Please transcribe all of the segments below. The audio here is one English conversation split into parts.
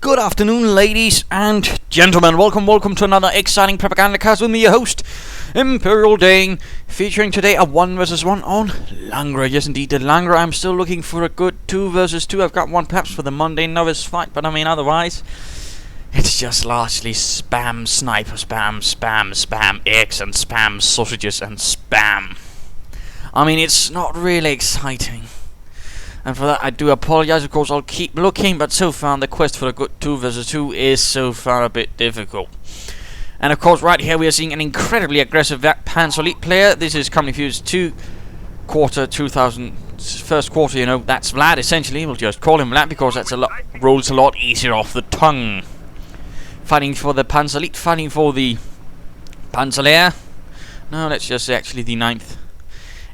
Good afternoon, ladies and gentlemen. Welcome to another exciting Propagandacast with me, your host, Imperial Dane, featuring today a 1 vs 1 on Langres. Yes, indeed, the Langres. I'm still looking for a good 2 vs 2. I've got one perhaps for the Monday novice fight, but I mean, otherwise, it's just largely spam sniper, spam eggs and spam sausages and spam. I mean, it's not really exciting. And for that I do apologize. Of course, I'll keep looking, but so far the quest for a good 2 vs 2 is so far a bit difficult. And of course, right here we are seeing an incredibly aggressive Panzer elite player. This is Company Fuse 2000 first quarter, you know, that's Vlad essentially. We'll just call him Vlad because that's rolls a lot easier off the tongue. Fighting for the Panzer elite, fighting for the Panzer. No, let's just say actually the 9th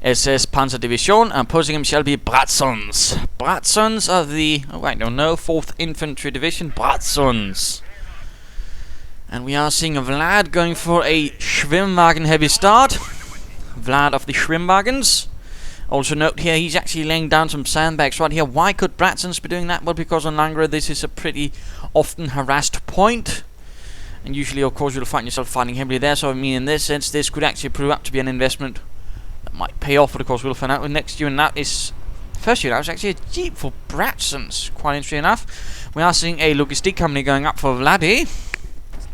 SS Panzer Division, and opposing him shall be Bratssons. Bratssons are the, I don't know, 4th Infantry Division, Bratssons. And we are seeing a Vlad going for a Schwimmwagen heavy start. Vlad of the Schwimmwagens. Also note here, he's actually laying down some sandbags right here. Why could Bratssons be doing that? Well, because on Langres this is a pretty often harassed point. And usually, of course, you'll find yourself fighting heavily there. So I mean, in this sense, this could actually prove up to be an investment that might pay off, but of course we'll find out with next year, and that is first year. That was actually a jeep for Bratssons. Quite interesting enough. We are seeing a logistic company going up for Vladdy.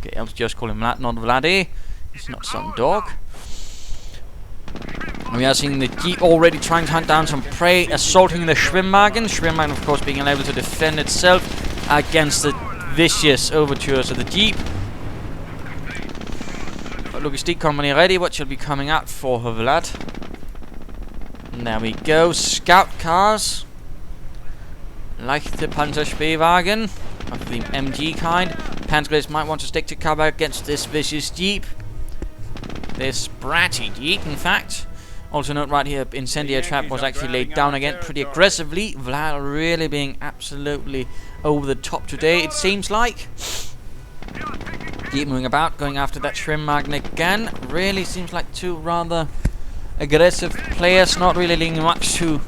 Okay, I'll just call him Vlad, not Vladdy. He's not some dog. And we are seeing the jeep already trying to hunt down some prey, assaulting the Schwimmwagen. Schwimmwagen, of course, being unable to defend itself against the vicious overtures of the jeep. Logistic company ready. What shall be coming out for her, Vlad? And there we go. Scout cars. Leichte Panzergrenadiers of the MG kind. Panzergrenadiers might want to stick to cover against this vicious jeep. This bratty jeep, in fact. Also note right here, incendiary trap was actually laid down again pretty aggressively. Vlad really being absolutely over the top today, it seems like. Keep moving about, going after that Schwimmwagen again. Really seems like two rather aggressive players, not really leaving much to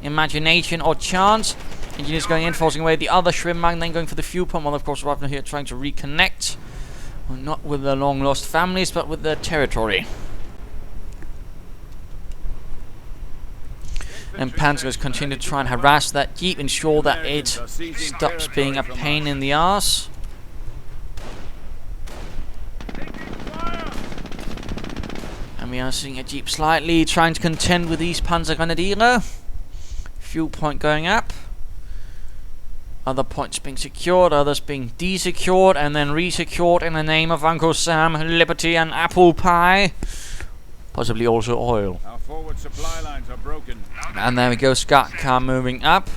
imagination or chance. Engineers going in, forcing away the other Schwimmwagen, then going for the fuel pump. Well, of course, right here trying to reconnect. Well, not with their long lost families, but with their territory. And Panzers continue to try and harass that jeep, ensure that it stops being a pain in the arse. We are seeing a jeep slightly trying to contend with these Panzergrenadiers. Fuel point going up. Other points being secured, others being desecured and then resecured in the name of Uncle Sam, Liberty and Apple Pie. Possibly also oil. Our forward supply lines are broken. And there we go, Scout car moving up.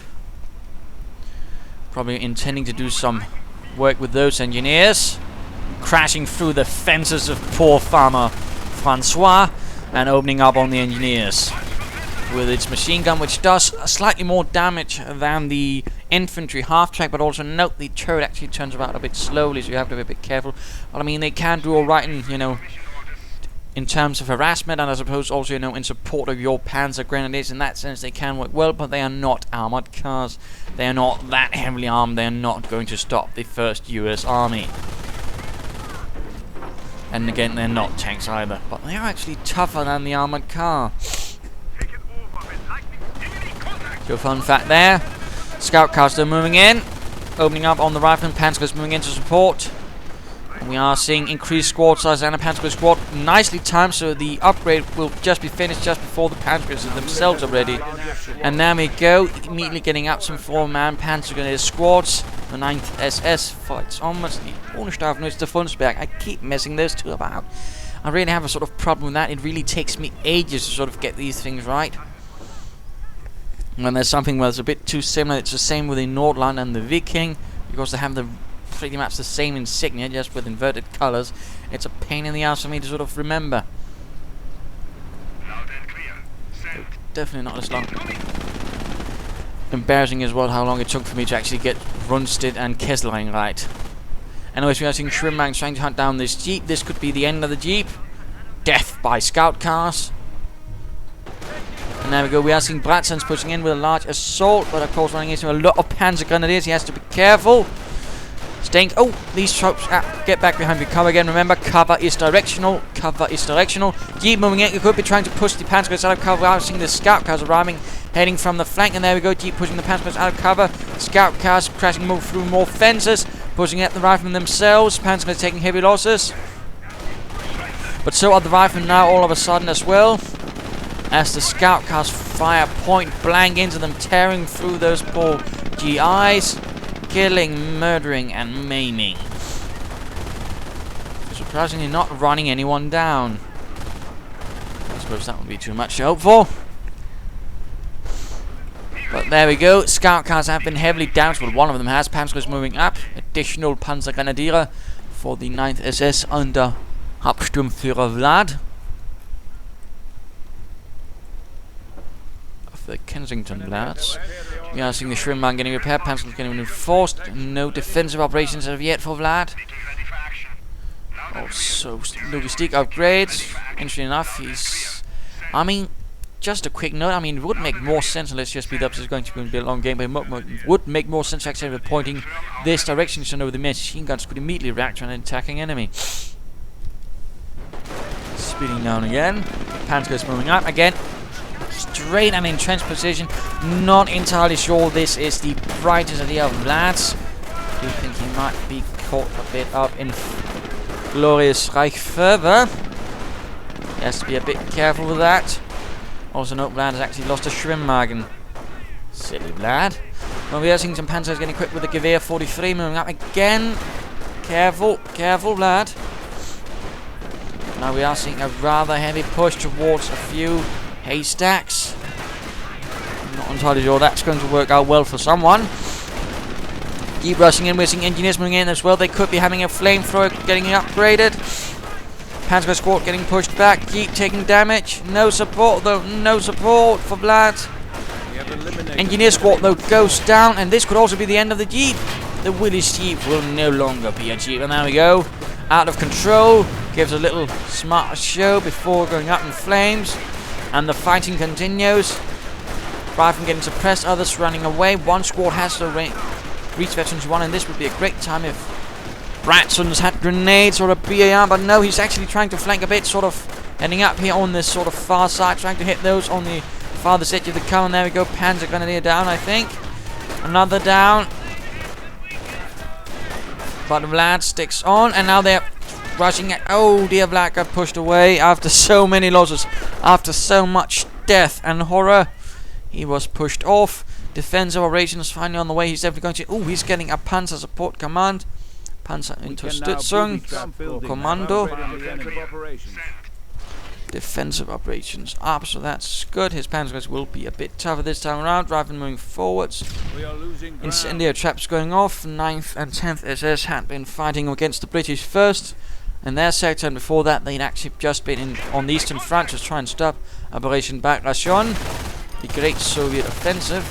Probably intending to do some work with those engineers. Crashing through the fences of poor farmer Francois and opening up on the engineers with its machine gun, which does slightly more damage than the infantry half-track, but also note the turret actually turns about a bit slowly, so you have to be a bit careful. But I mean, they can do alright in, you know, in terms of harassment, and I suppose also, you know, in support of your Panzergrenadiers. In that sense, they can work well, but they are not armored cars. They are not that heavily armed. They are not going to stop the 1st US Army. And again, they're not tanks either, but they are actually tougher than the armoured car. So fun fact there. Scout cars still moving in, opening up on the rifleman. Panzers moving in to support. And we are seeing increased squad size and a Panzer squad. Nicely timed, so the upgrade will just be finished just before the Panzers themselves are ready. And there we go, immediately getting out some 4-man Panzergrenadier squads. The 9th SS fights almost the Ohnestrafen, it's the Funsberg. I keep messing those two about. I really have a sort of problem with that. It really takes me ages to sort of get these things right. When there's something where it's a bit too similar, it's the same with the Nordland and the Viking, because they have the pretty much the same insignia, just with inverted colours. It's a pain in the ass for me to sort of remember. Definitely not as long. Embarrassing as well how long it took for me to actually get Rundstedt and Kesselring right. Anyways, we are seeing Schwimmwagen trying to hunt down this jeep. This could be the end of the jeep. Death by scout cars. And there we go, we are seeing Bratssons pushing in with a large assault, but of course running into a lot of Panzergrenadiers. He has to be careful. Oh, these troops get back behind the cover again. Remember, cover is directional. Cover is directional. Keep moving in. You could be trying to push the Panzergrenadiers out of cover. I've seen the scout cars arriving, heading from the flank, and there we go. Keep pushing the Panzergrenadiers out of cover. Scout cars crashing through more fences, pushing at the riflemen themselves. Panzergrenadiers taking heavy losses, but so are the riflemen now all of a sudden as well, as the scout cars fire point blank into them, tearing through those poor GIs. Killing, murdering, and maiming. Surprisingly not running anyone down. I suppose that would be too much to hope for. But there we go. Scout cars have been heavily damaged, but one of them has. Panzer is moving up. Additional Panzergrenadier for the 9th SS under Hauptsturmführer Vlad of the Kensington Bloods. We are seeing the Schwimmwagen getting repaired. Panzer is getting reinforced. No defensive operations as of yet for Vlad. Also, logistic upgrades. Interesting enough, I mean, just a quick note. I mean, it would make more sense, and let's just speed up. This is going to be a long game, but it would make more sense actually pointing this direction, so know the machine guns could immediately react to an attacking enemy. Speeding down again. Panzer is moving up again. Straight and in trench position. Not entirely sure this is the brightest idea of Vlad's. I do think he might be caught a bit up in glorious Reich fervor. He has to be a bit careful with that. Also note Vlad has actually lost a Schwimmwagen. Silly Vlad. Well, we are seeing some Panzers getting equipped with the Gewehr 43, moving up again. Careful, careful Vlad. Now we are seeing a rather heavy push towards a few haystacks. I'm not entirely sure that's going to work out well for someone. Keep rushing in. We're seeing engineers moving in as well. They could be having a flamethrower getting upgraded. Panzer squad getting pushed back. Keep taking damage. No support though. No support for Vlad. Engineer squad though goes down, and this could also be the end of the Jeep. The Willis Jeep will no longer be a Jeep. And there we go. Out of control. Gives a little smart show before going up in flames. And the fighting continues. Riflemen getting suppressed, others running away. One squad has to reach Veterans 1, and this would be a great time if Bratssons had grenades or a BAR, but no, he's actually trying to flank a bit, sort of ending up here on this sort of far side, trying to hit those on the farthest edge of the cover. And there we go, Panzergrenadier down, I think. Another down. But Vlad sticks on, and now they're rushing at. Oh dear, Vlad got pushed away after so many losses, after so much death and horror. He was pushed off. Defensive operations finally on the way. He's definitely going to. Oh, he's getting a Panzer support command. Panzer Unterstützung Kommando. Defensive operations up, so that's good. His Panzers will be a bit tougher this time around. Riflemen moving forwards. Incendiary traps going off. 9th and 10th SS had been fighting against the British first in their sector, and before that they'd actually just been on the eastern front to try and stop Operation Bratssons, the great Soviet offensive.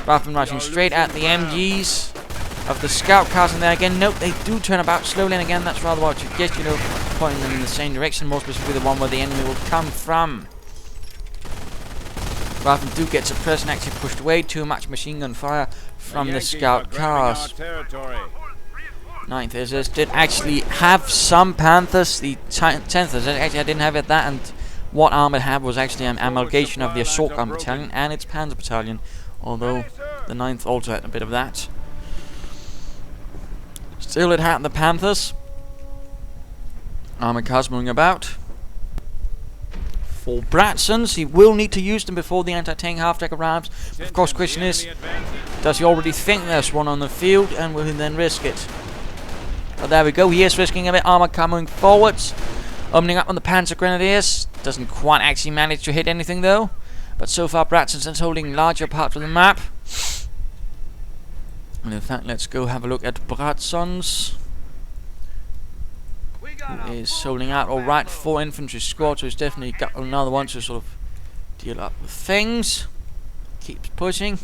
Riflemen rushing straight at the MGs of the scout cars, and there again, note they do turn about slowly, and again that's rather what you get, you know, pointing them in the same direction, more specifically the one where the enemy will come from. Riflemen do get suppressed and actually pushed away. Too much machine gun fire from the scout cars. 9th SS did actually have some Panthers. The 10th SS actually I didn't have it that, and what arm it had was actually an amalgamation of the assault gun battalion and its Panzer battalion, although the 9th also had a bit of that. Still, it had the Panthers. Armored cars moving about. For Bratssons, he will need to use them before the anti-tank half-deck arrives. Of course, question is, does he already think there's one on the field, and will he then risk it? But there we go, he is risking a bit. Armored car moving forwards. Opening up on the Panzergrenadiers. Doesn't quite actually manage to hit anything though. But so far Bratssons is holding larger parts of the map. And in fact, let's go have a look at Bratssons, who is holding out alright. 4 infantry squads, so he's definitely got another one to sort of deal up with things. Keeps pushing.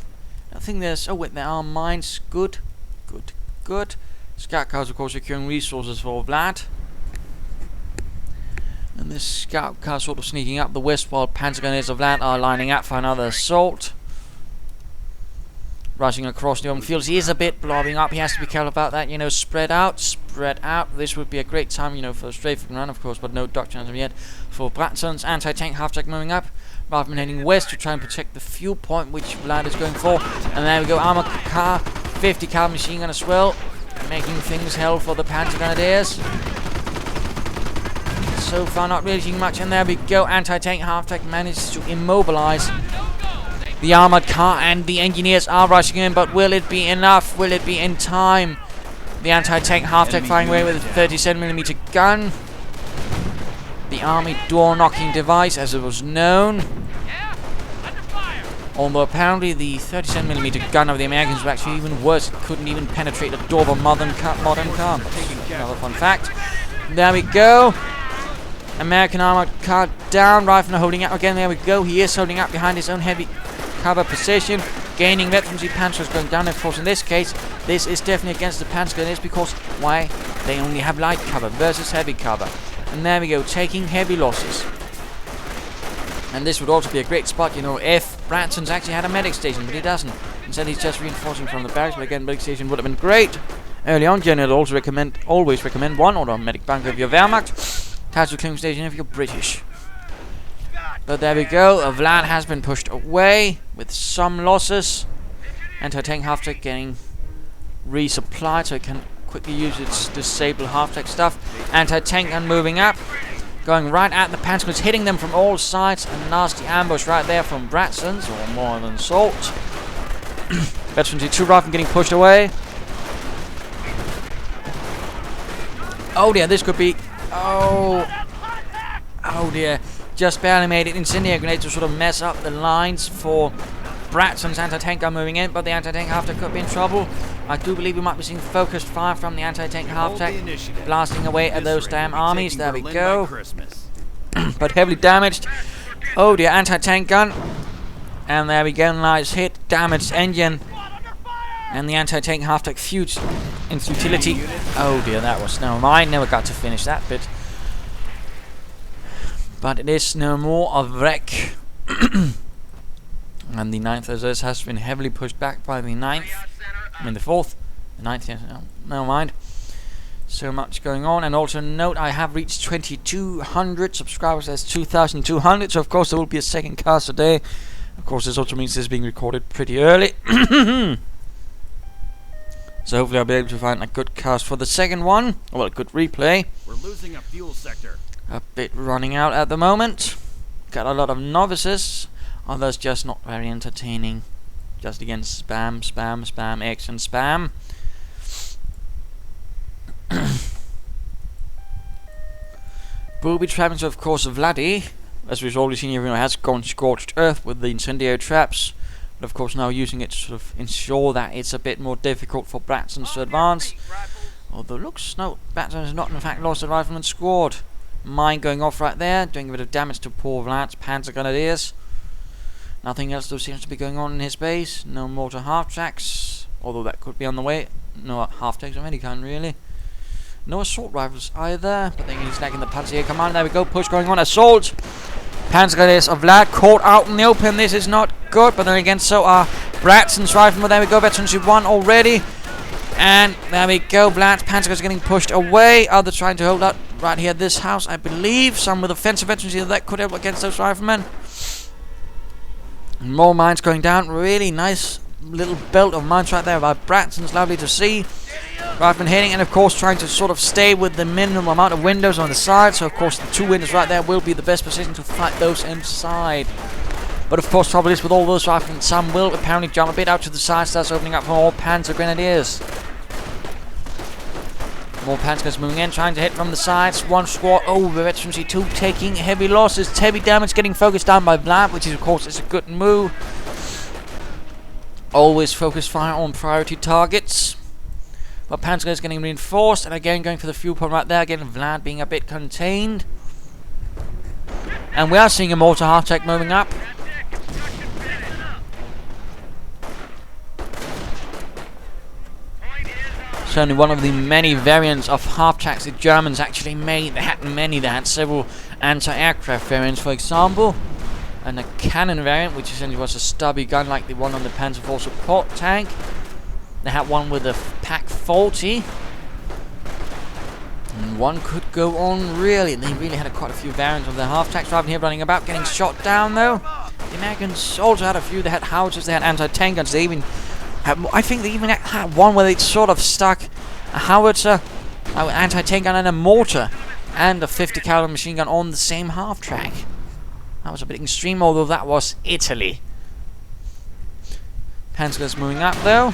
I think there's... oh wait, there are mines. Good. Good. Good. Scout cars, of course, securing resources for Vlad. And this scout car sort of sneaking up the west while Panzergrenadiers of Vlad are lining up for another assault. rushing across the open fields. He is a bit blobbing up. He has to be careful about that. You know, spread out, spread out. This would be a great time, you know, for a strafing run, of course, but no doctrine as of yet for Bratssons. Anti-tank half-track moving up. Rather than heading west to try and protect the fuel point, which Vlad is going for. And there we go, armor car, 50 cal machine gun as well, making things hell for the Panzergrenadiers. So far not really seeing much, and there we go, anti-tank half-track manages to immobilize the armored car, and the engineers are rushing in, but will it be enough? Will it be in time? The anti-tank half-track firing away with a 37mm gun. The army door-knocking device, as it was known. Although apparently the 37mm gun of the Americans was actually even worse. It couldn't even penetrate the door of a modern car. Another fun fact. There we go. American armored car down. Rifleman holding out again. There we go. He is holding out behind his own heavy cover position. Gaining veterans. The Panzer is going down. Of course, in this case, this is definitely against the Panzergrenadiers because why? They only have light cover versus heavy cover. And there we go, taking heavy losses. And this would also be a great spot, you know, if Bratssons actually had a medic station, but he doesn't. Instead, he's just reinforcing from the barracks. But again, medic station would have been great. Early on, generally, always recommend one or a medic bunker if you're Wehrmacht. Tactical cleaning station if you're British. But there we go. Vlad has been pushed away with some losses. Anti-tank half-track getting resupplied so it can quickly use its disable half-track stuff. Anti-tank gun moving up. Going right at the Panzergrenadiers, hitting them from all sides. A nasty ambush right there from Bratssons, or more than salt. Veteran T2 rifle getting pushed away. Oh dear, this could be... Oh dear. Just barely made it. Incendiary grenade to sort of mess up the lines for Bratssons. Anti-tank gun moving in, but the anti-tank half-track could be in trouble. I do believe we might be seeing focused fire from the anti-tank half-track, blasting away at those damn armies. There we go. But heavily damaged. Oh dear, anti-tank gun. And there we go, nice hit. Damaged engine. And the anti-tank half-track fused in futility. Oh dear, that was never mind. Never got to finish that bit. But it is no more a wreck. And the 9th SS has been heavily pushed back by the 9th. I mean the 4th. The 9th, yes, no, never mind. So much going on. And also note, I have reached 2,200 subscribers. That's 2,200. So of course there will be a second cast today. Of course this also means this is being recorded pretty early. So hopefully I'll be able to find a good cast for the second one. Well, a good replay. We're losing a fuel sector. A bit running out at the moment. Got a lot of novices. Others just not very entertaining. Just again spam, spam, spam, X and spam. Booby trappings, of course, Vladdy, as we've already seen, everyone has gone scorched earth with the incendiary traps. But of course now using it to sort of ensure that it's a bit more difficult for Bratssons to advance. Although looks, no, Bratssons has not in fact lost the rifleman squad. Mine going off right there, doing a bit of damage to poor Vlad's Panzergrenadiers. Nothing else though seems to be going on in his base. No mortar half-tracks, although that could be on the way. No half-tracks of any kind really. No assault rifles either, but then he's lagging the Panzer. Come on, there we go, push going on, assault! Panzergrenadiers of Vlad caught out in the open. This is not good, but then again so are Bratssons riflemen. There we go, veteranship 1 already. And there we go, Vlad's Panzergrenadiers getting pushed away. Others trying to hold out right here at this house, I believe. Some with offensive veterancy that could help against those riflemen. More mines going down. Really nice little belt of mines right there by Bratssons. Lovely to see. Rifleman hitting, and of course trying to sort of stay with the minimum amount of windows on the side. So of course the 2 windows right there will be the best position to fight those inside. But of course trouble is with all those riflemen, some will apparently jump a bit out to the side, starts opening up for more Panzergrenadiers. More Panzergrenadiers moving in, trying to hit from the sides. One squad, oh, the veteran C2 taking heavy losses. Heavy damage getting focused down by Vlad, which is of course is a good move. Always focus fire on priority targets. But Panzergrenadiers is getting reinforced, and again going for the fuel point right there. Again, Vlad being a bit contained. And we are seeing a mortar half-track moving up. Certainly one of the many variants of half-tracks the Germans actually made. They had many, they had several anti-aircraft variants, for example. and a cannon variant, which essentially was a stubby gun like the one on the Panzer IV support tank. They had one with a Pack 40. And one could go on really. They really had quite a few variants of their half-tracks driving here, running about, getting shot down though. The Americans also had a few. They had howitzers, they had anti-tank guns. They even had, I think they even had one where they sort of stuck a howitzer, an anti-tank gun and a mortar and a 50 caliber machine gun on the same half-track. That was a bit extreme, although that was Italy. Panzergrenadiers moving up though.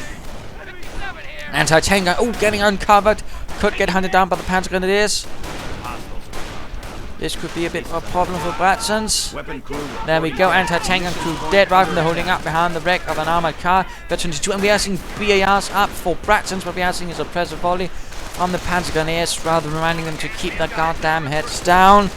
Anti-tank gun, oh, getting uncovered. Could get hunted down by the Panzergrenadiers. This could be a bit of a problem for Bratssons. There we go, anti-tank gun crew dead. Rifle they're holding up behind the wreck of an armored car. Veterans 2, and we are seeing BARs up for Bratssons. What we are seeing is a pressure volley from the Panzergrenadiers, rather reminding them to keep their goddamn heads down.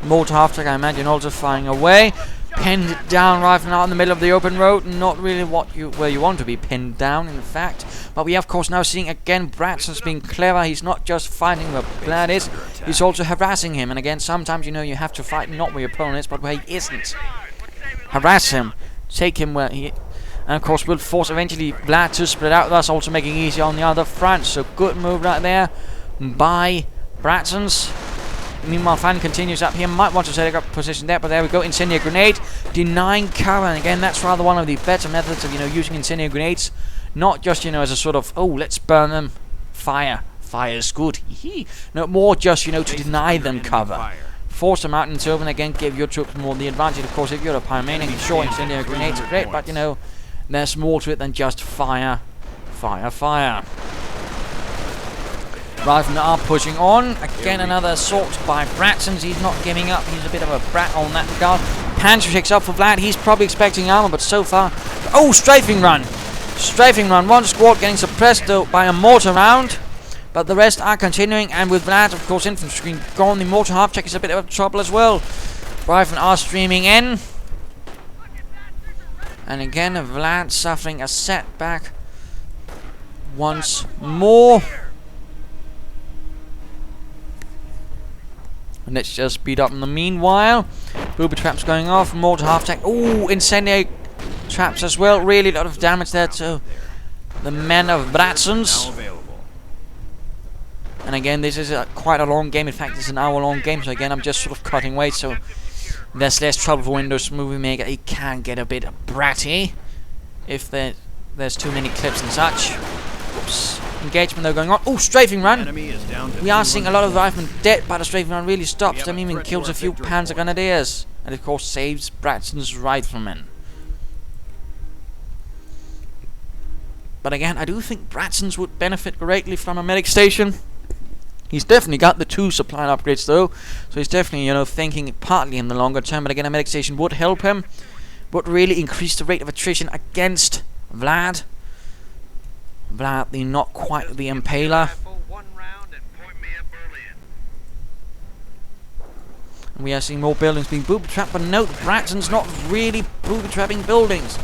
Mortar half-track, I imagine, also firing away. Pinned down rifle out in the middle of the open road. Not really where you want to be pinned down, in fact. But we are, of course, now seeing again Bratssons being clever. He's not just fighting where Vlad is, he's also harassing him. And again, sometimes you know you have to fight not where your opponent is, but where he isn't. Harass him, take him where he. And of course, will force eventually Vlad to split out, thus also making it easier on the other front. So good move right there by Bratssons. Meanwhile, Fan continues up here. Might want to set up position there, but there we go. Incendiary grenade, denying cover. And again, that's rather one of the better methods of using incendiary grenades, not just as a sort of let's burn them. Fire is good. No, more just to deny them cover, force them out into open. Again, give your troops more the advantage. Of course, if you're a pyromaniac, sure, incendiary grenades are great, but there's more to it than just fire. Riflemen are pushing on. Again, another assault by Bratssons. He's not giving up. He's a bit of a brat on that regard. Panzer picks up for Vlad. He's probably expecting armor, but so far... Oh, strafing run. Strafing run. One squad getting suppressed, though, by a mortar round. But the rest are continuing. And with Vlad, of course, infantry gone. The mortar half-track is a bit of trouble as well. Riflemen are streaming in. And again, Vlad suffering a setback once more. And let's just speed up in the meanwhile. Booby traps going off. Mortar half-track. Ooh, incendiary traps as well. Really a lot of damage there to the men of Bratssons. And again, this is quite a long game. In fact, it's an hour-long game. So again, I'm just sort of cutting weight. So there's less trouble for Windows Movie Maker. It can get a bit bratty if there's too many clips and such. Oops. Engagement though going on. Oh, strafing run. We are seeing a lot of riflemen dead, but the strafing run really stops them, even kills a few Panzergrenadiers. And of course saves Bratssons' riflemen. But again, I do think Bratssons would benefit greatly from a medic station. He's definitely got the 2 supply upgrades though, so he's definitely thinking partly in the longer term. But again, a medic station would help him, would really increase the rate of attrition against Vlad. Vlad, not quite the impaler. And we are seeing more buildings being booby-trapped, but note, Bratssons not really booby-trapping buildings.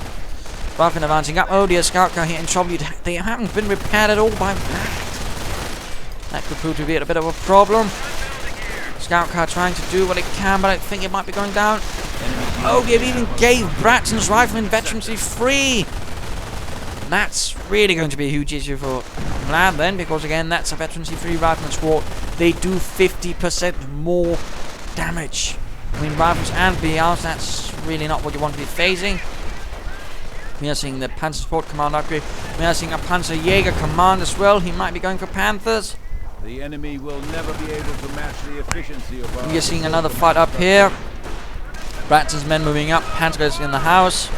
Riflemen advancing up. Oh dear, scout car here in trouble. They haven't been repaired at all by Vlad. That could prove to be a bit of a problem. Scout car trying to do what it can, but I think it might be going down. Oh, they even gave Bratssons' riflemen veterancy free. That's really going to be a huge issue for Vlad then, because again, that's a veterancy-free rifleman squad. They do 50% more damage. I mean, rifles and BRs, that's really not what you want to be facing. We are seeing the Panzer Support Command upgrade. We are seeing a Panzer Jaeger Command as well. He might be going for Panthers. The enemy will never be able to match the efficiency of our... We are seeing another fight up here. Bratssons' men moving up. Panzergrenadiers in the house.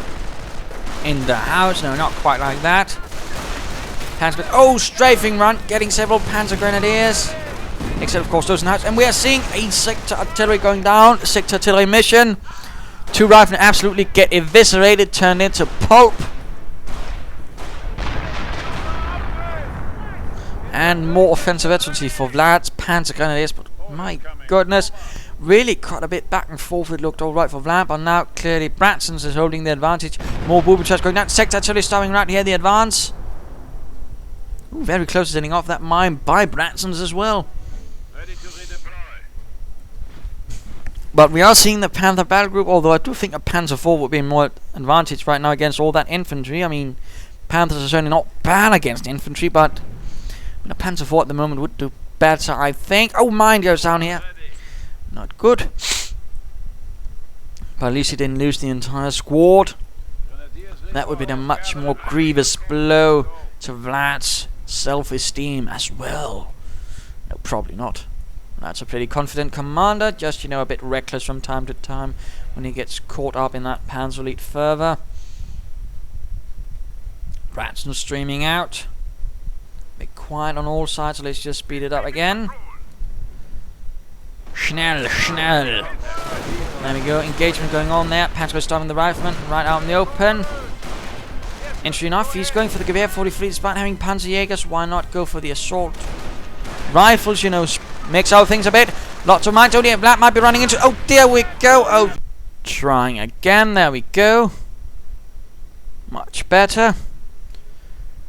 No, not quite like that. Panzergrenadiers. Oh, strafing run, getting several Panzergrenadiers. Except, of course, those in the house. And we are seeing a sector artillery going down. Sector artillery mission. 2 riflemen absolutely get eviscerated, turned into pulp. And more offensive veterancy for Vlad's Panzergrenadiers. But my goodness, really quite a bit back and forth. It looked alright for Vlad, but now clearly Bratssons is holding the advantage. More booby traps going down. Sector artillery starting right here, the advance. Ooh, very close to setting off that mine by Bratssons as well. Ready to redeploy. But we are seeing the Panther battle group, although I do think a Panzer IV would be more advantage right now against all that infantry. I mean, Panthers are certainly not bad against infantry, but a Panzer IV at the moment would do better, I think. Oh, mine goes down here. Not good. But at least he didn't lose the entire squad. That would be a much more grievous blow to Vlad's self-esteem as well. No, probably not. That's a pretty confident commander, just, you know, a bit reckless from time to time when he gets caught up in that Panzer Elite fervor. Bratssons streaming out. A bit quiet on all sides, so let's just speed it up again. Schnell, schnell. There we go, engagement going on there. Panzer stopping the rifleman right out in the open. Interesting enough, he's going for the Gewehr 43 despite having Panzerjägers. Why not go for the assault rifles, you know, mix out things a bit. Lots of mines. Oh dear, Vlad might be running into... Oh, there we go. Oh, trying again. There we go. Much better.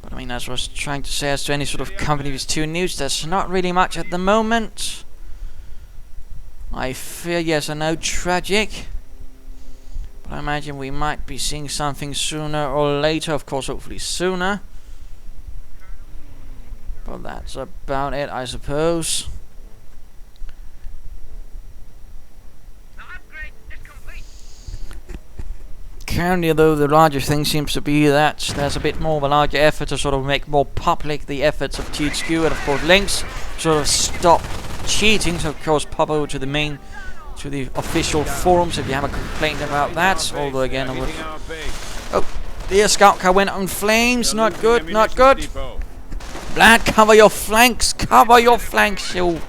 But I mean, as I was trying to say, as to any sort of company with 2 news, there's not really much at the moment. I fear, yes, I know, tragic. But I imagine we might be seeing something sooner or later. Of course, hopefully sooner. But that's about it, I suppose. Currently, though, the larger thing seems to be that there's a bit more of a larger effort to sort of make more public the efforts of THQ and of course Links, sort of stop cheating. So of course pop over to the official forums if you have a complaint about that. Although again, I would... Oh, the scout car went on flames. Not good, not good. Vlad, cover your flanks, you.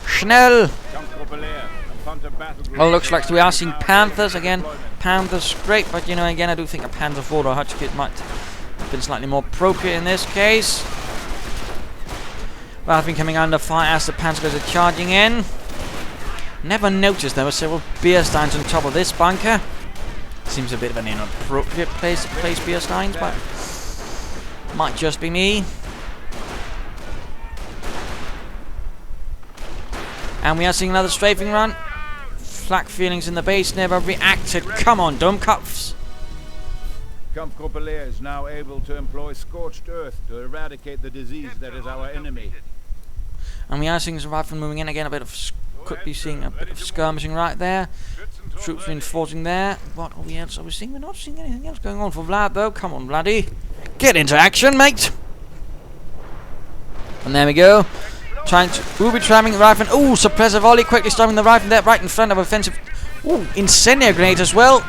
Schnell. Well, looks like we are seeing Panthers again. Panthers, great, but you know, again, I do think a Panzer IV or Hutchkit might have been slightly more appropriate in this case. Well, I've been coming under fire as the Panzers are charging in. Never noticed there were several beer steins on top of this bunker. Seems a bit of an inappropriate place to place beer steins, but might just be me. And we are seeing another strafing run. Flak feelings in the base never reacted. Come on, Dummkopfs. Kampfgruppe is now able to employ scorched earth to eradicate the disease that is our enemy. And we are seeing some riflemen moving in again. Could be seeing a bit of skirmishing right there. Troops reinforcing there. What else are we seeing? We're not seeing anything else going on for Vlad, though. Come on, Vladdy. Get into action, mate. And there we go. Trying to booby-trapping the rifleman. Ooh, suppressor volley. Quickly stopping the rifleman there, right in front of offensive. Ooh, incendiary grenades as well.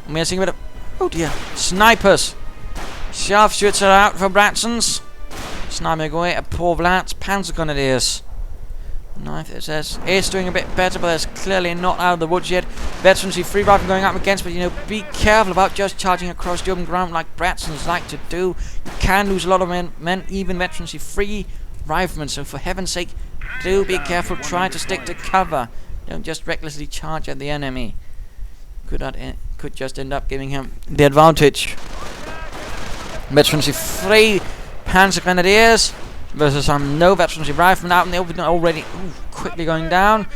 And we are seeing a bit of... Oh dear. Snipers. Sharpshooters are out for Bratssons. Sniping away at poor Vlad's Panzergrenadiers. 9th SS is doing a bit better, but there's clearly not out of the woods yet. Veterancy free rifle going up against, but you know, be careful about just charging across the open ground like Bratssons like to do. You can lose a lot of men, even veterancy free riflemen. So for heaven's sake, do be careful. Try to stick to cover. Don't just recklessly charge at the enemy. Could just end up giving him the advantage. Veterancy free Panzergrenadiers versus some no veterancy riflemen out in the open already. Ooh, quickly going down.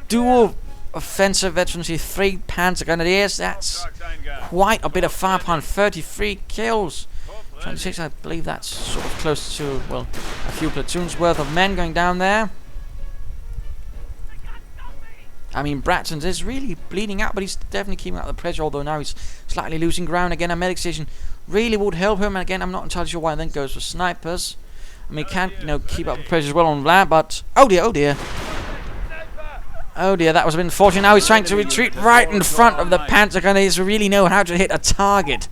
Dual offensive veterancy 3 Panzergrenadiers. That's quite a bit of firepower. 33 kills. 26, I believe that's sort of close to, well, a few platoons worth of men going down there. I mean, Bratssons is really bleeding out, but he's definitely keeping out the pressure, although now he's slightly losing ground. Again, a medic station really would help him, and again, I'm not entirely sure why he then goes for snipers. I mean, he can't, you know, keep up the pressure as well on Vlad, but... Oh dear, oh dear. Oh dear, that was a bit unfortunate. Now he's trying to retreat right in front of the Panzergrenadiers who really know how to hit a target.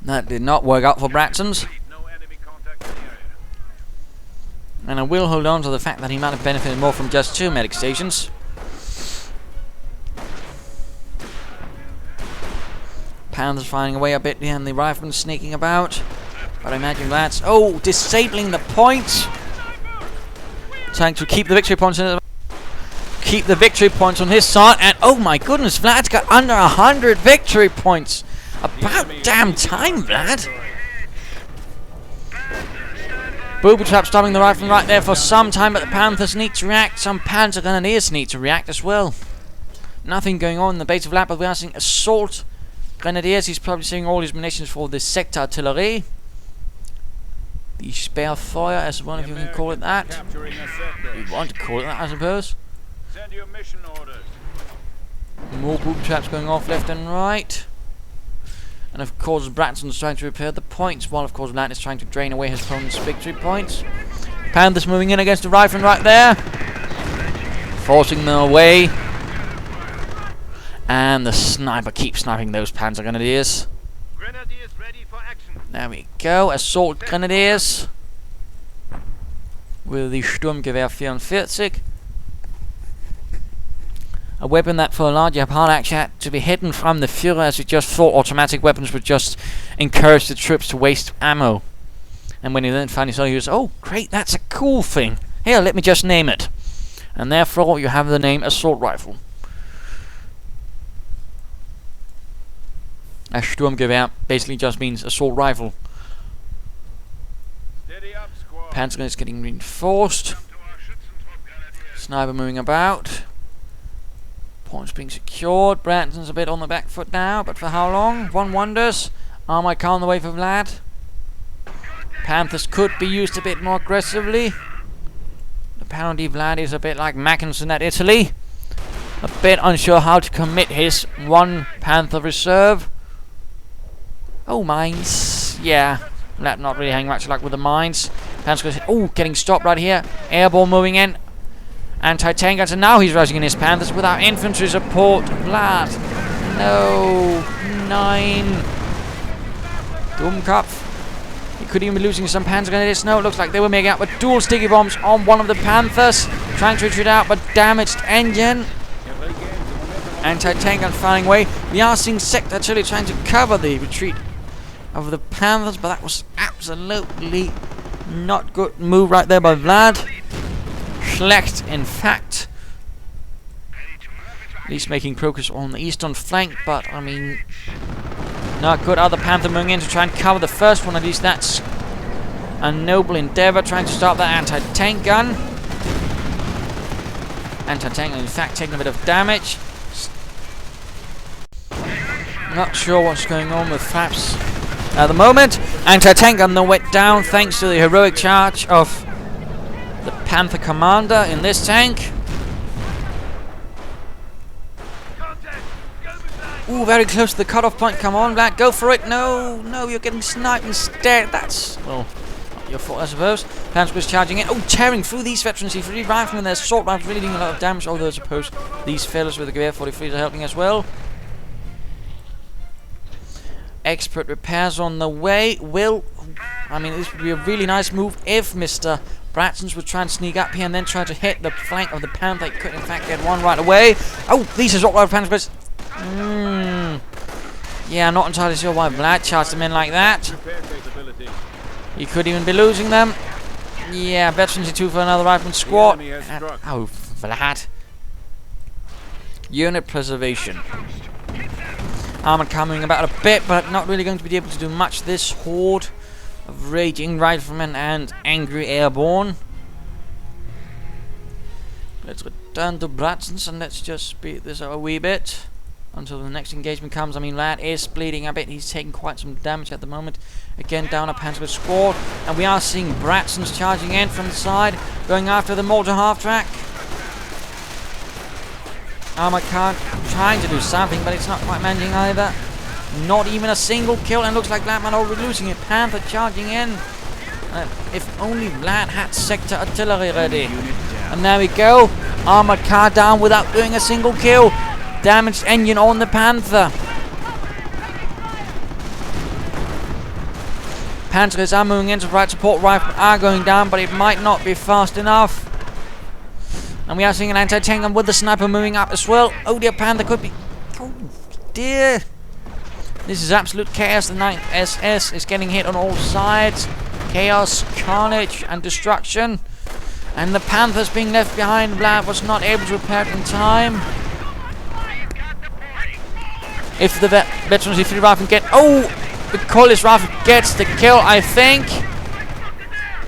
That did not work out for Bratssons. And I will hold on to the fact that he might have benefited more from just 2 medic stations. Panzers firing away a bit and the riflemen sneaking about. But I imagine that's... Oh, disabling the point! Trying to keep the victory points on his side. And oh my goodness, Vlad's got under 100 victory points! About damn time, Vlad! Booby trap stopping the rifleman right there for some time, but the Panthers need to react. Some Panzergrenadiers need to react as well. Nothing going on in the base of Vlad, but we are seeing assault grenadiers. He's probably seeing all his munitions for the sector artillery. The spare fire, as one of you can call it that. We want to call it that, I suppose. Send your mission orders. More booby traps going off left and right. And of course Bratssons trying to repair the points, while of course Vlad is trying to drain away his opponent's victory points. Panthers moving in against the rifleman right there, forcing them away. And the sniper keeps sniping those Panzergrenadiers. Grenadiers ready for action. There we go, assault grenadiers with the Sturmgewehr 44. A weapon that for a large Japan had to be hidden from the Führer, as we just thought automatic weapons would just encourage the troops to waste ammo. And when he then finally saw, he was, oh great, that's a cool thing. Here, let me just name it. And therefore you have the name assault rifle. A Sturmgewehr basically just means assault rifle. Steady up, squad. Panzer is getting reinforced. Sniper moving about. Points being secured. Bratssons a bit on the back foot now, but for how long? One wonders. Armored car on the way for Vlad. Panthers could be used a bit more aggressively. Apparently Vlad is a bit like Mackinson at Italy. A bit unsure how to commit his one Panther reserve. Oh, mines. Yeah, Vlad not really having much luck with the mines. Panzer goes, oh, getting stopped right here. Airborne moving in. Anti-tank guns, and now he's rushing in his Panthers without infantry support. Vlad. No. 9. Dummkopf. He could even be losing some Panzergrenadiers. No, it looks like they were making out with dual sticky bombs on one of the Panthers. Trying to retreat out, but damaged engine. Anti-tank gun firing away. We are seeing sector artillery trying to cover the retreat of the Panthers, but that was absolutely not good move right there by Vlad. Schlecht, in fact. At least making progress on the eastern flank, but I mean, not good. Other Panther moving in to try and cover the first one. At least that's a noble endeavor, trying to stop that anti-tank gun. Anti-tank gun, in fact, taking a bit of damage. Not sure what's going on with Flaps at the moment. Anti-tank gun though went down thanks to the heroic charge of the Panther commander in this tank. Ooh, very close to the cutoff point. Come on, Vlad, go for it. No, no, you're getting sniped instead. That's, well, not your fault, I suppose. Panzer was charging in. Oh, tearing through these veterans. He free rifling their assault rifles, really doing a lot of damage. Although I suppose these fellas with the Gewehr 43s are helping as well. Expert repairs on the way. I mean, this would be a really nice move if Mr. Bratssons would try and sneak up here and then try to hit the flank of the Panther. They could in fact get one right away. Oh, these assault rifle Panthers. Yeah, not entirely sure why Vlad charged them in like that. He could even be losing them. Yeah, veterans two for another rifleman squad. Oh, Vlad. Unit preservation. Armored car moving about a bit, but not really going to be able to do much. This horde of raging riflemen and angry airborne. Let's return to Bratssons and let's just speed this up a wee bit until the next engagement comes. I mean, Vlad is bleeding a bit. He's taking quite some damage at the moment. Again, down a Panzer squad, and we are seeing Bratssons charging in from the side, going after the mortar half-track. Armored car trying to do something, but it's not quite managing either. Not even a single kill, and looks like Vlad might already losing it. Panther charging in. If only Vlad had sector artillery ready. And there we go. Armored car down without doing a single kill. Damaged engine on the Panther. Panzers are moving into right support rifle are going down, but it might not be fast enough. And we are seeing an anti-tank gun with the sniper moving up as well. Oh dear, Panther could be... Oh dear. This is absolute chaos. The 9th SS is getting hit on all sides. Chaos, carnage, and destruction. And the Panthers being left behind. Vlad was not able to repair it in time. If the veterans if the rifle get... Oh! The Collis rifle gets the kill, I think.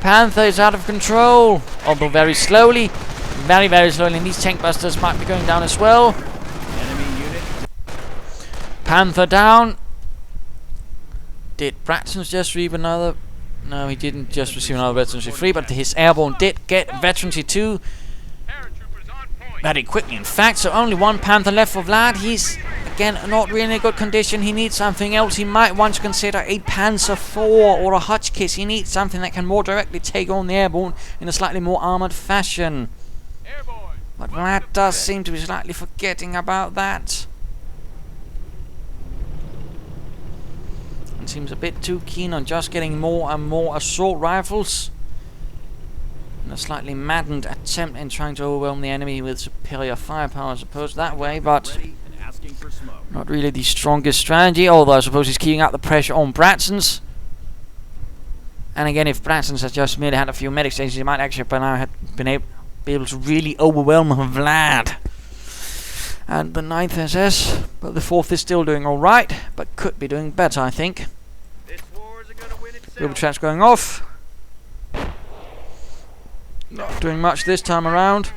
Panther is out of control, although very slowly. Very, very slowly. And these tank busters might be going down as well. Enemy unit. Panther down. Did Bratssons just receive another? No, he didn't just receive another veterancy 3, but his airborne did get veterancy 2 very quickly. In fact, so only one Panther left for Vlad. He's, again, not really in a good condition. He needs something else. He might want to consider a Panzer 4 or a Hotchkiss. He needs something that can more directly take on the airborne in a slightly more armoured fashion. But Vlad does seem to be slightly forgetting about that. And seems a bit too keen on just getting more and more assault rifles. In a slightly maddened attempt in trying to overwhelm the enemy with superior firepower, I suppose, that way, but not really the strongest strategy, although I suppose he's keeping up the pressure on Bratssons. And again, if Bratssons has just merely had a few medic stations, he might actually by now have been able to really overwhelm Vlad and the 9th SS, but the 4th is still doing alright, but could be doing better, I think. Double traps going off. Not doing much this time around.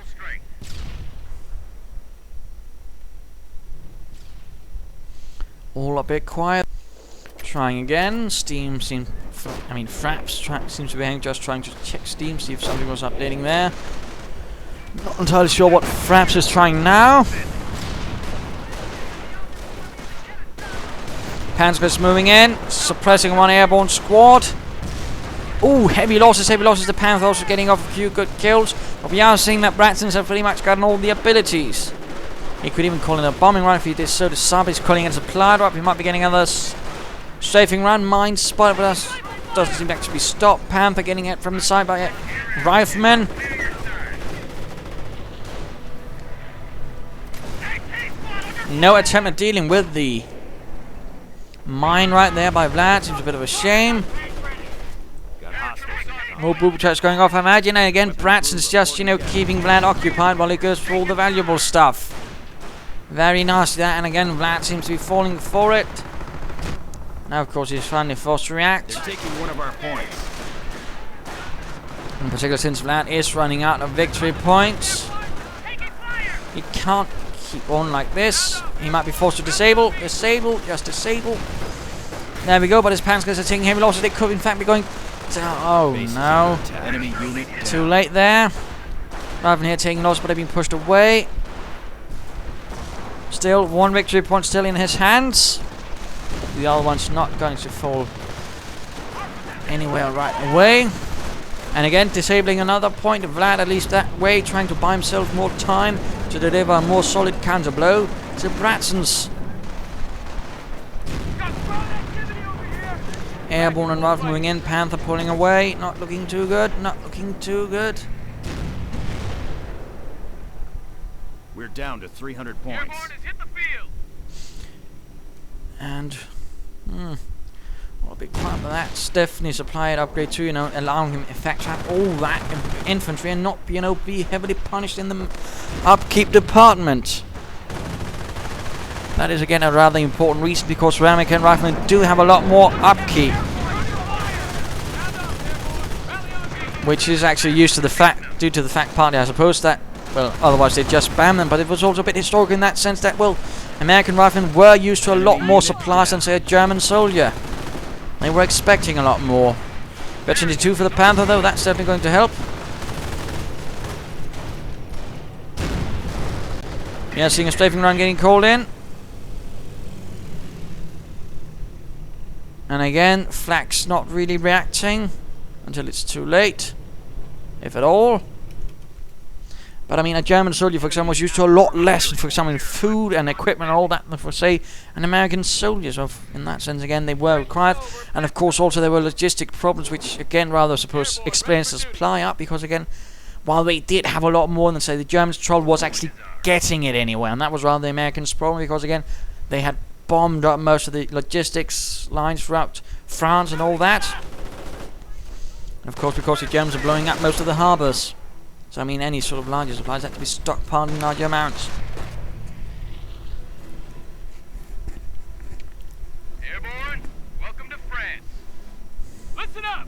All a bit quiet. Trying again. Steam seems... Fraps seems to be just trying to check Steam, see if something was updating there. Not entirely sure what Fraps is trying now. Panzergrenadiers moving in, suppressing one airborne squad. Ooh, heavy losses. The Panther also getting off a few good kills. But we are seeing that Bratssons have pretty much gotten all the abilities. He could even call in a bombing run if he did so to sub. He's calling in a supply drop. He might be getting another strafing run. Mine spotted, but us doesn't seem to actually be stopped. Panther getting hit from the side by riflemen. No attempt at dealing with the mine right there by Vlad. Seems a bit of a shame. More booby traps going off, I imagine. And again, Bratssons just, keeping Vlad occupied while he goes for all the valuable stuff. Very nasty that. And again, Vlad seems to be falling for it. Now, of course, he's finally forced to react. They're taking one of our points. In particular, since Vlad is running out of victory points. He can't keep on like this. He might be forced to disable. Just disable. There we go, but his Panzergrenadiers are taking heavy losses. They could, in fact, be going down. Oh, no. Enemy unit Too late there. Raven here taking losses, but they've been pushed away. Still, one victory point still in his hands. The other one's not going to fall anywhere right away. And again, disabling another point. Vlad, at least that way, trying to buy himself more time to deliver a more solid counter blow to Bratssons. Airborne and Ralph moving in. Panther pulling away. Not looking too good. We're down to 300 points. And well, a big part of that. Stephanie supplied upgrade 2, allowing him in fact to have all that infantry and not, be heavily punished in the upkeep department. That is again a rather important reason, because American riflemen do have a lot more upkeep, which is actually due to the fact partly, I suppose, that, well, otherwise they'd just spam them, but it was also a bit historical in that sense that, well, American riflemen were used to a lot more supplies than, say, a German soldier. They were expecting a lot more. Veteran 2 for the Panther, though, that's certainly going to help. Yeah, seeing a strafing run getting called in. And again, Flak's not really reacting until it's too late, if at all. But I mean, a German soldier, for example, was used to a lot less, for example, in food and equipment and all that, than for, say, an American soldier. So in that sense, again, they were required. And of course, also there were logistic problems, which again, rather, I suppose, explains the supply up, because again, while they did have a lot more than, say, the Germans, trouble was actually getting it anywhere, and that was rather the Americans' problem, because again, they had bombed up most of the logistics lines throughout France and all that. And of course, because the Germans are blowing up most of the harbours. So I mean, any sort of larger supplies had to be stockpiled in larger amounts. Airborne, welcome to France. Listen up!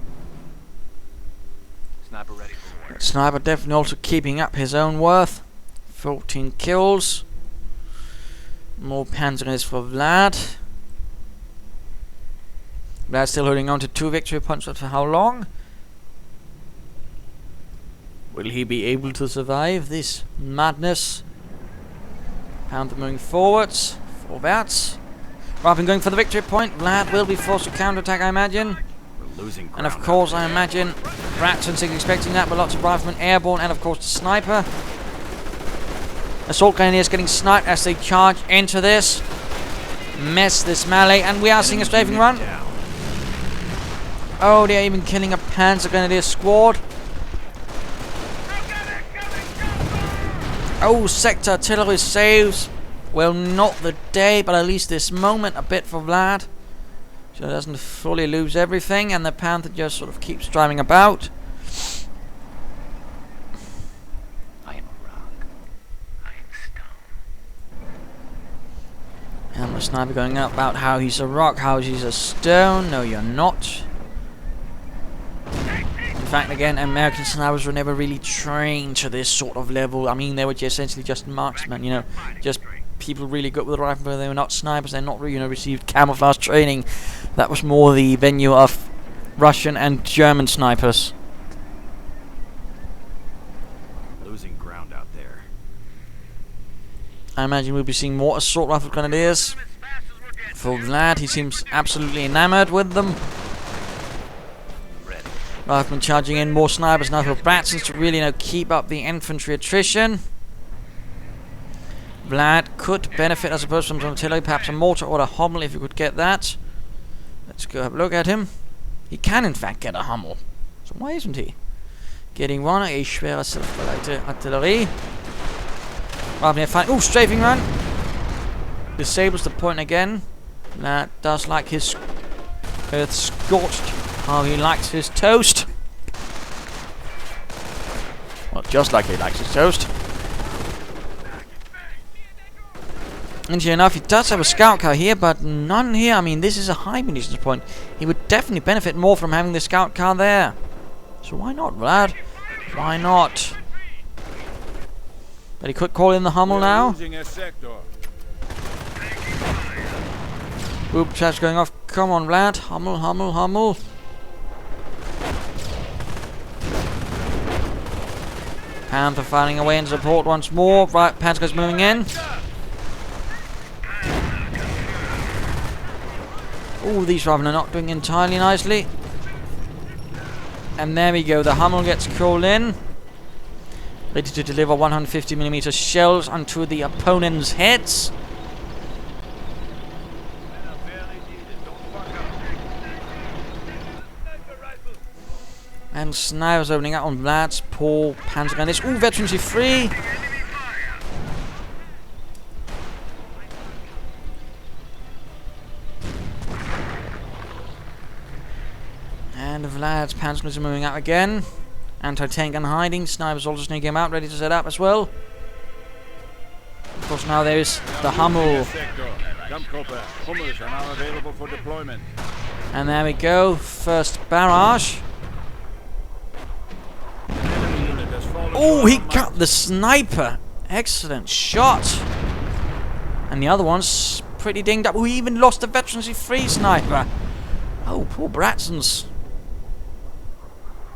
Sniper ready for work. Sniper definitely also keeping up his own worth. 14 kills. More Panzergrenadiers for Vlad. Vlad's still holding on to 2 victory points, but for how long? Will he be able to survive this madness? Panther moving forwards. Forwards. Rather than going for the victory point, Vlad will be forced to counterattack, I imagine. We're losing And of ground course, out I there. imagine Bratssons is expecting that, but lots of riflemen airborne, and of course the sniper. Assault Grenadiers getting sniped as they charge into this. Mess this melee, and we are seeing a strafing run. Down. Oh, they're even killing a Panzergrenadier squad. Oh, sector artillery saves. Well, not the day, but at least this moment a bit for Vlad. So he doesn't fully lose everything, and the Panther just sort of keeps driving about. I am a rock. I am stone. And the sniper going up about how he's a rock, how he's a stone. No, you're not. In fact, again, American snipers were never really trained to this sort of level. I mean, they were just essentially just marksmen, you know, just people really good with a rifle, but they were not snipers. They're not, you know, received camouflage training. That was more the venue of Russian and German snipers. Losing ground out there. I imagine we'll be seeing more assault rifle grenadiers. For Vlad, he seems absolutely enamored with them. Riflemen charging in, more snipers now for Bratssons to really, you know, keep up the infantry attrition. Vlad could benefit, I suppose, from some artillery, perhaps a mortar or a Hummel if you could get that. Let's go have a look at him. He can, in fact, get a Hummel. So why isn't he? Getting one, a schwere self-bereite Artillerie. Rather than ooh, strafing run. Disables the point again. Vlad does like his earth scorched. How he likes his toast. Well, just like he likes his toast. And sure enough, he does have a scout car here, but none here. I mean, this is a high munitions point. He would definitely benefit more from having the scout car there. So why not, Vlad? Why not? But he could call in the Hummel now. Losing a sector. Boop traps going off. Come on, Vlad. Hummel, Hummel, Hummel. Panther firing away in support once more. Right, Panzer's moving in. Oh, these riflemen are not doing entirely nicely. And there we go. The Hummel gets called in. Ready to deliver 150mm shells onto the opponent's heads. And snipers opening up on Vlad's poor Panzergrenadiers. Ooh, veterans are free. And Vlad's Panzergrenadiers are moving out again. Anti-tank and hiding. Snipers also sneaking him out, ready to set up as well. Of course, now there is the Hummel. Hummels are now available for deployment. And there we go. First barrage. Oh, he got the sniper. Excellent shot. And the other one's pretty dinged up. Oh, he even lost the veterancy free sniper. Oh, poor Bratssons.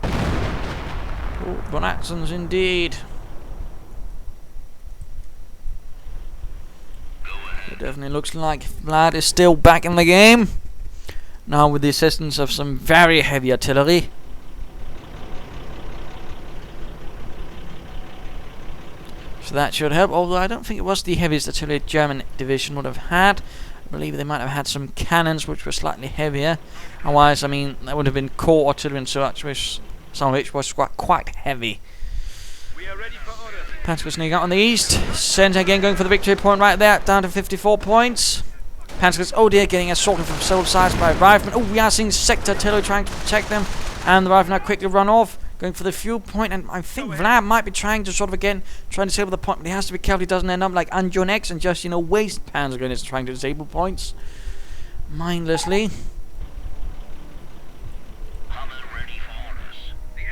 Poor Bratssons indeed. It definitely looks like Vlad is still back in the game. Now with the assistance of some very heavy artillery. So that should help, although I don't think it was the heaviest artillery German division would have had. I believe they might have had some cannons which were slightly heavier. Otherwise, I mean, that would have been core artillery and such, which some of which was quite heavy. We are ready for orders. Panzer sneaking out on the east. Center again going for the victory point right there, down to 54 points. Panzer's, oh dear, getting assaulted from several sides by riflemen. Oh, we are seeing sector artillery trying to protect them. And the riflemen now quickly run off. Going for the fuel point, and I think Vlad might be trying to sort of again try and disable the point, but he has to be careful he doesn't end up like Anjonex and just, you know, waste Panzergrenadiers trying to disable points mindlessly. The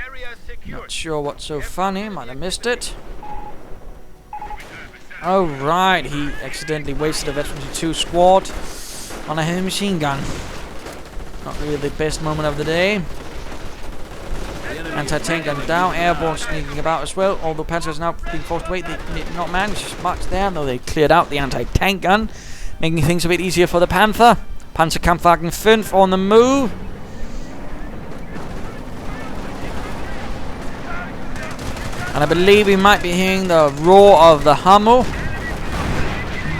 area is secure. Not sure what's so funny, might have missed it. Oh right, he accidentally wasted a Veteran 2 squad on a heavy machine gun. Not really the best moment of the day. Anti-tank gun down, airborne sneaking about as well, although Panzer is now being forced to wait. They did not manage much there, though they cleared out the anti-tank gun, making things a bit easier for the Panther. Panzerkampfwagen 5 on the move. And I believe we might be hearing the roar of the Hummel.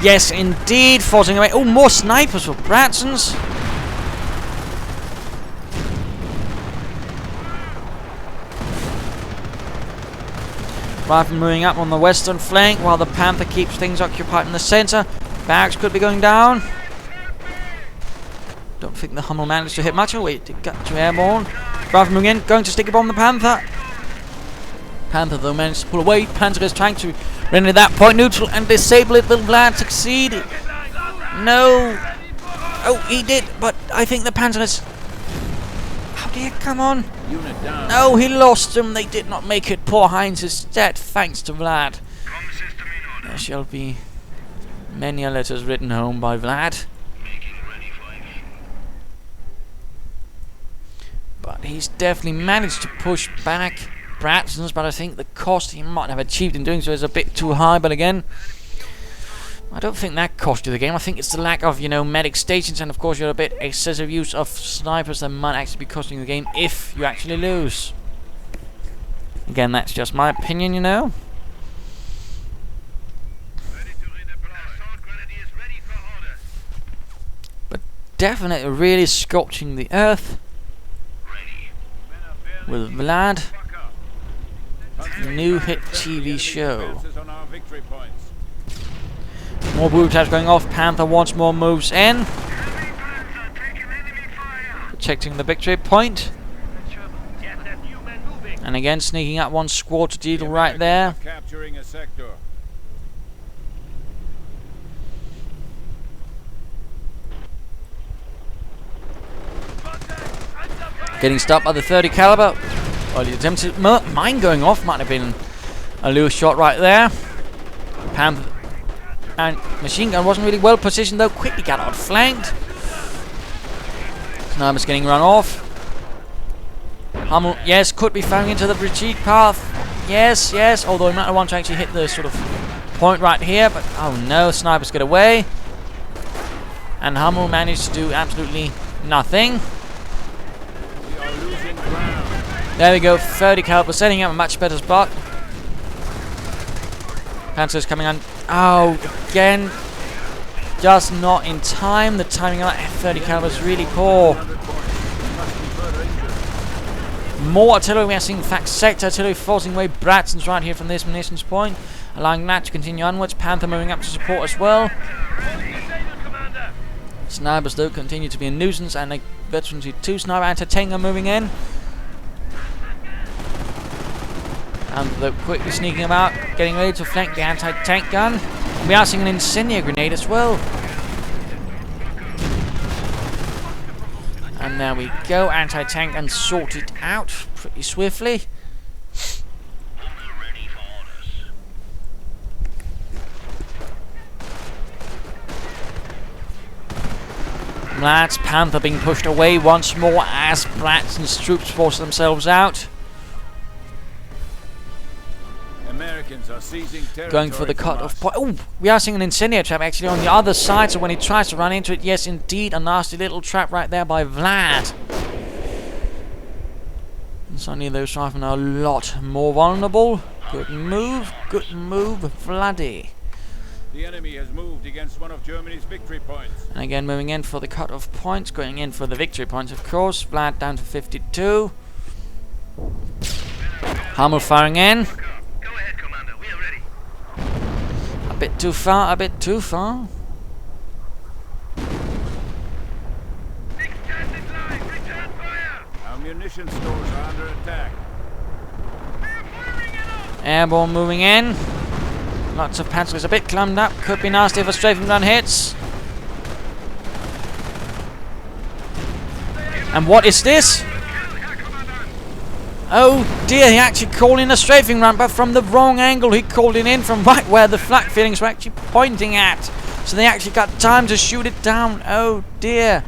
Yes, indeed, forcing away. Oh, more snipers for Bratssons. Rifle moving up on the western flank while the Panther keeps things occupied in the centre. Barracks could be going down. Don't think the Hummel managed to hit much. Oh wait, it got to airborne. Rifle moving in, going to stick a bomb on the Panther. Panther though managed to pull away. Panzer is trying to render that point neutral and disable it. Will Vlad succeed? No. Oh, he did, but I think the Panzer is... Oh dear, come on. No, he lost them. They did not make it. Poor Heinz is dead, thanks to Vlad. There shall be many letters written home by Vlad. But he's definitely managed to push back Bratssons, but I think the cost he might have achieved in doing so is a bit too high. But again, I don't think that cost you the game. I think it's the lack of, you know, medic stations, and of course you're a bit excessive use of snipers that might actually be costing you the game if you actually lose. Again, that's just my opinion, you know. But definitely really scorching the earth with Vlad. New hit TV show. More booby traps going off. Panther once more moves in, protecting the victory point. And again sneaking up one squad to deal right there. Capturing a sector. Getting stopped by the 30 caliber. Oh, the attempted mine going off might have been a loose shot right there. Panther and machine gun wasn't really well positioned though. Quickly got outflanked. Sniper's getting run off. Hummel, yes, could be firing into the retreat path. Yes, yes. Although he might not want to actually hit the sort of point right here, but oh no, snipers get away. And Hummel managed to do absolutely nothing. There we go, 30 caliber, setting up a much better spot. Panzer's coming on. Oh, again, just not in time. The timing on that 30 caliber is really poor. More artillery. We are seeing, in fact, sector artillery forcing away Bratssons right here from this munitions point, allowing that to continue onwards. Panther moving up to support as well. Snipers though continue to be a nuisance, and a Veteran 2 sniper anti-tank are moving in. And they're quickly sneaking about, getting ready to flank the anti-tank gun. We are seeing an incendiary grenade as well. And there we go, anti-tank gun sorted out pretty swiftly. Vlad's Panther being pushed away once more as Bratssons' troops force themselves out. Americans are seizing territory. Going for the cut-off point. Oh, we are seeing an incendiary trap actually on the other side, so when he tries to run into it, yes indeed, a nasty little trap right there by Vlad. And suddenly those riflemen are a lot more vulnerable. Good move, Vladdy. The enemy has moved against one of Germany's victory points. And again moving in for the cut-off points, going in for the victory points of course. Vlad down to 52. Hummel firing in. A bit too far, a bit too far. Our munition stores are under attack. Airborne moving in. Lots of Panzers a bit clumped up. Could be nasty if a strafing run hits. And what is this? Oh dear, he actually called in a strafing run, but from the wrong angle. He called it in from right where the flak fittings were actually pointing at. So they actually got time to shoot it down. Oh dear.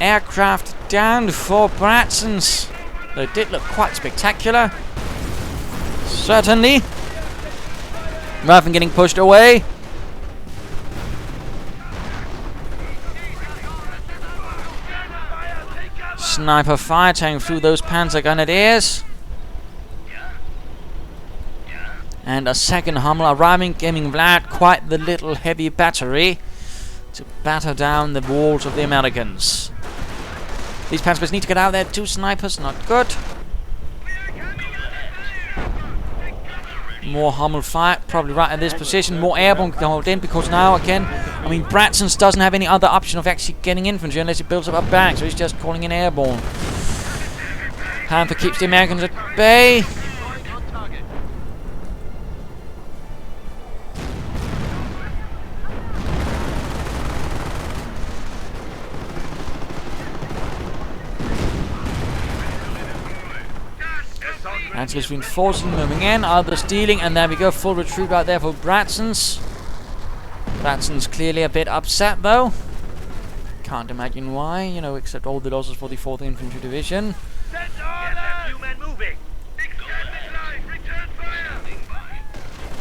Aircraft down for Bratssons. They did look quite spectacular. Certainly. Rather than getting pushed away. Sniper fire tearing through those Panzergrenadiers. And a second Hummel arriving, giving Vlad quite the little heavy battery to batter down the walls of the Americans. These Panzers need to get out there. 2 snipers, not good. More Hummel fire, probably right at this position. More airborne called in because now again, I mean, Bratssons doesn't have any other option of actually getting infantry unless he builds up a bank, so he's just calling in airborne. Panther keeps the Americans at bay. Antilles reinforcing, moving in, others stealing, and there we go, full retreat right there for Bratssons. Bratssons clearly a bit upset though. Can't imagine why, you know, except all the losses for the 4th Infantry Division.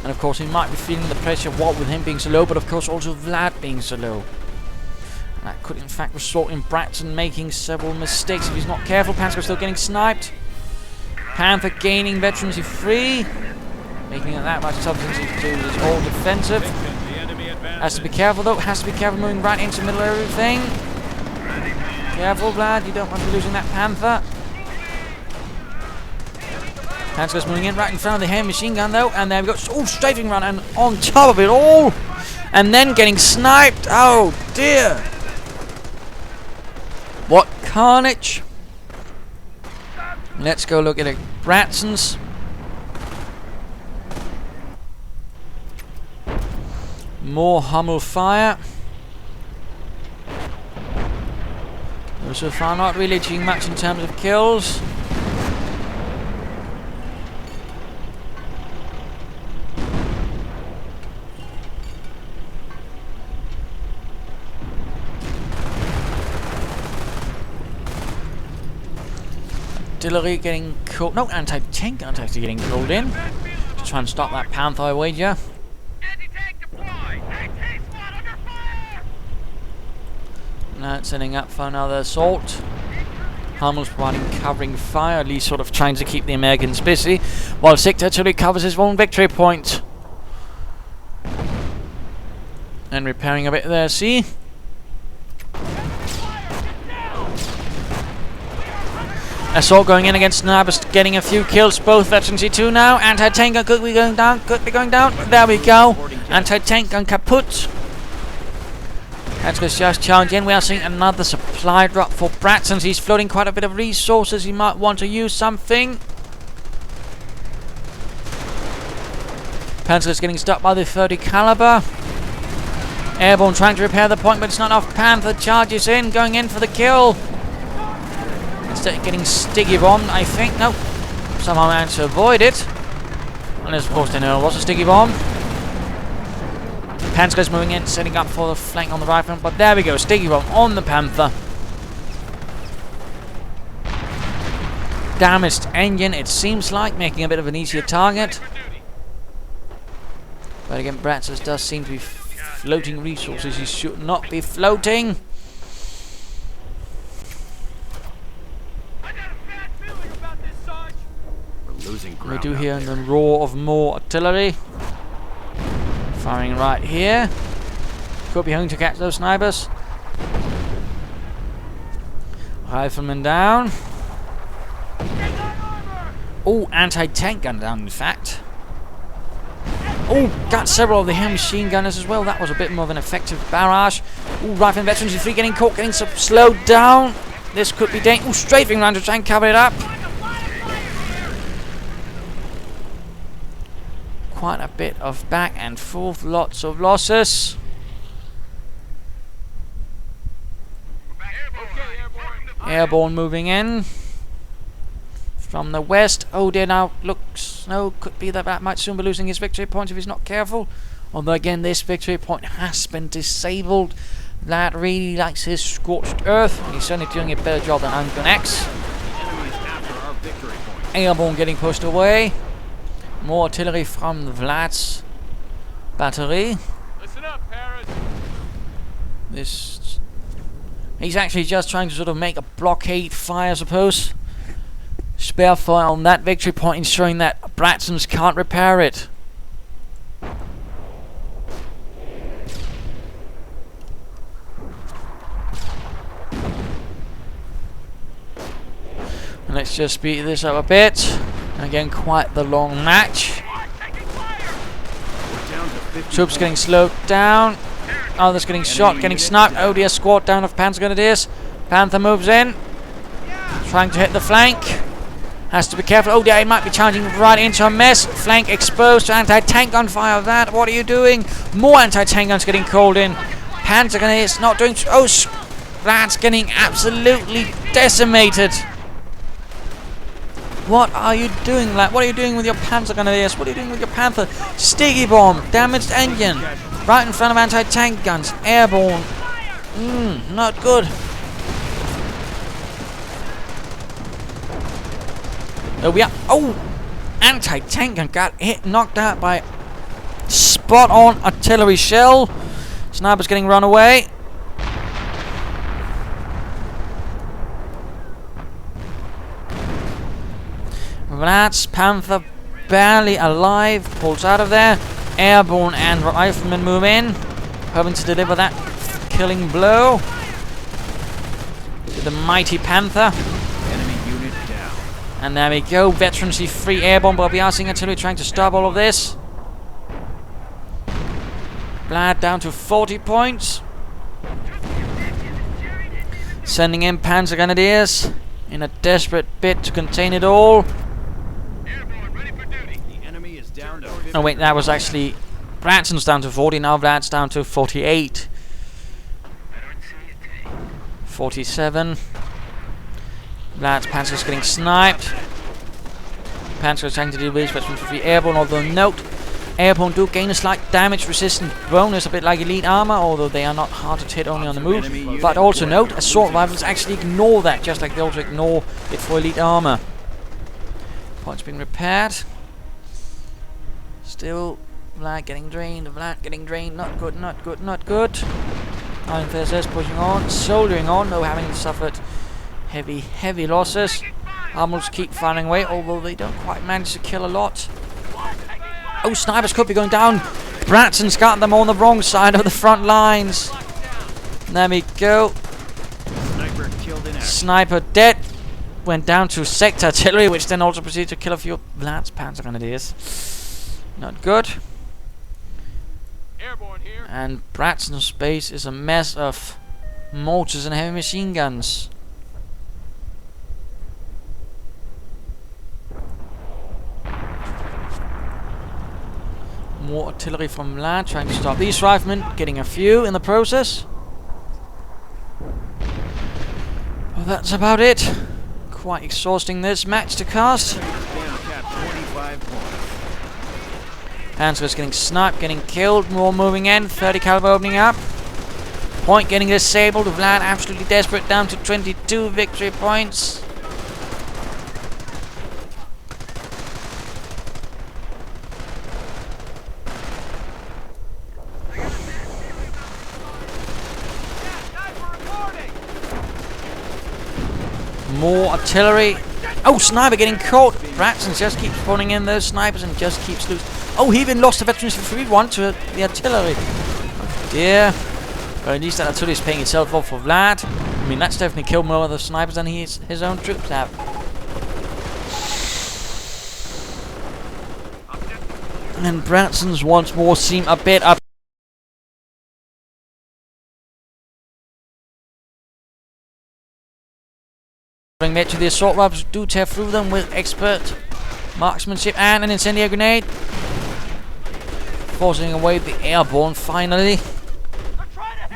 And of course he might be feeling the pressure, what with him being so low, but of course also Vlad being so low. And that could in fact result in Bratson making several mistakes if he's not careful. Panzer still getting sniped. Panther gaining veterancy free, making it that much substance to his whole defensive. Has to be careful though, has to be careful moving right into the middle of everything. Careful Vlad, you don't want to be losing that Panther. Panzer's moving in right in front of the heavy machine gun though, and there we go, oh, strafing run, and on top of it all, and then getting sniped, oh dear. What carnage. Let's go look at the Bratssons. More Hummel fire. So far not really achieving much in terms of kills. Artillery getting called. No, anti-tank guns actually getting called in to try and stop that Panther, I wager. Now it's setting up for another assault. Hummel's providing covering fire, at least sort of trying to keep the Americans busy, while Sector actually covers his own victory point. And repairing a bit there, see? Assault going in against snipers, getting a few kills, both veterancy 2 now. Anti-tank gun could be going down, There we go. Anti-tank gun kaput. That's just challenging in. We are seeing another supply drop for Bratssons. He's floating quite a bit of resources. He might want to use something. Panzer's getting stuck by the 30 caliber. Airborne trying to repair the point, but it's not enough. Panther charges in, going in for the kill. Instead of getting sticky bombed, I think. No. Somehow managed to avoid it. Unless, of course, they know it was a sticky bomb. Panzer's moving in, setting up for the flank on the right front. But there we go. Sticky bomb on the Panther. Damaged engine, it seems like, making a bit of an easier target. But again, Bratssons does seem to be floating resources. He should not be floating. We do hear the roar of more artillery. Firing right here. Could be hoping to catch those snipers. Rifleman down. Oh, anti-tank gun down, in fact. Oh, got several of the heavy machine gunners as well. That was a bit more of an effective barrage. Oh, Rifleman veterans 3 getting caught, getting slowed down. This could be dangerous. Oh, strafing round to try and cover it up. Quite a bit of back and forth, lots of losses. Airborne moving in. from the west. Oh dear, now looks, no, could be that might soon be losing his victory point if he's not careful. Although again, this victory point has been disabled. Vlad really likes his scorched earth. He's certainly doing a better job than Angrenax. Airborne getting pushed away. More artillery from Vlad's battery. Listen up, Paris. This, he's actually just trying to sort of make a blockade fire, I suppose. Spare fire on that victory point, ensuring that Bratssons can't repair it. And let's just speed this up a bit. Again, quite the long match. Troops getting slowed down. Others getting shot, getting sniped. Oh dear, squad down of Panzergrenadiers. Panther moves in, trying to hit the flank. Has to be careful. Oh dear, he might be charging right into a mess. Flank exposed to anti-tank gunfire. That, what are you doing? More anti-tank guns getting called in. Panzergrenadiers not doing. Oh, Vlad's getting absolutely decimated. What are you doing, Vlad? What are you doing with your Panzergrenadiers? What are you doing with your Panther? Sticky bomb, damaged engine, right in front of anti-tank guns, airborne. Not good. There we are. Oh, anti-tank gun got hit, knocked out by spot-on artillery shell. Sniper's getting run away. Vlad's Panther barely alive, pulls out of there. Airborne and riflemen move in, hoping to deliver that killing blow to the mighty Panther. Enemy unit down. And there we go, veterans see free airborne, but we are seeing artillery trying to stop all of this. Vlad down to 40 points. Sending in Panzergrenadiers in a desperate bid to contain it all. Oh wait, that was actually Bratssons down to 40, now Vlad's down to 48. 47. Vlad's Panzer's getting sniped. Panzer is trying to deal with veterans for free airborne, although note, airborne do gain a slight damage resistant bonus, a bit like elite armor, although they are not hard to hit, only on the move. But also note, assault rifles actually ignore that, just like they also ignore it for elite armor. Points being repaired. Still, Vlad getting drained, not good, not good, not good. Iron SS pushing on, soldiering on, though having suffered heavy losses. Hummels keep firing away, although they don't quite manage to kill a lot. Oh, snipers could be going down. Bratssons got them on the wrong side of the front lines. There we go. Sniper killed in action. Sniper dead. Went down to sector artillery, which then also proceeded to kill a few of Vlad's Panzergrenadiers. Not good. Airborne here. And Bratssons' base is a mess of mortars and heavy machine guns. More artillery from Vlad trying to stop these riflemen, getting a few in the process. Well, that's about it. Quite exhausting this match to cast. Panzer's getting sniped, getting killed, more moving in, 30 caliber opening up. Point getting disabled, Vlad absolutely desperate, down to 22 victory points. More artillery. Oh, sniper getting caught. Bratssons just keeps pulling in those snipers and just keeps loose. Oh, he even lost the veterans for 3-1 to the artillery. Oh dear. But at least that artillery is paying itself off for Vlad. I mean, that's definitely killed more of the snipers than his own troops have. And Bratssons once more seem a bit up. Made to the assault rifles, do tear through them with expert marksmanship and an incendiary grenade, forcing away the airborne finally.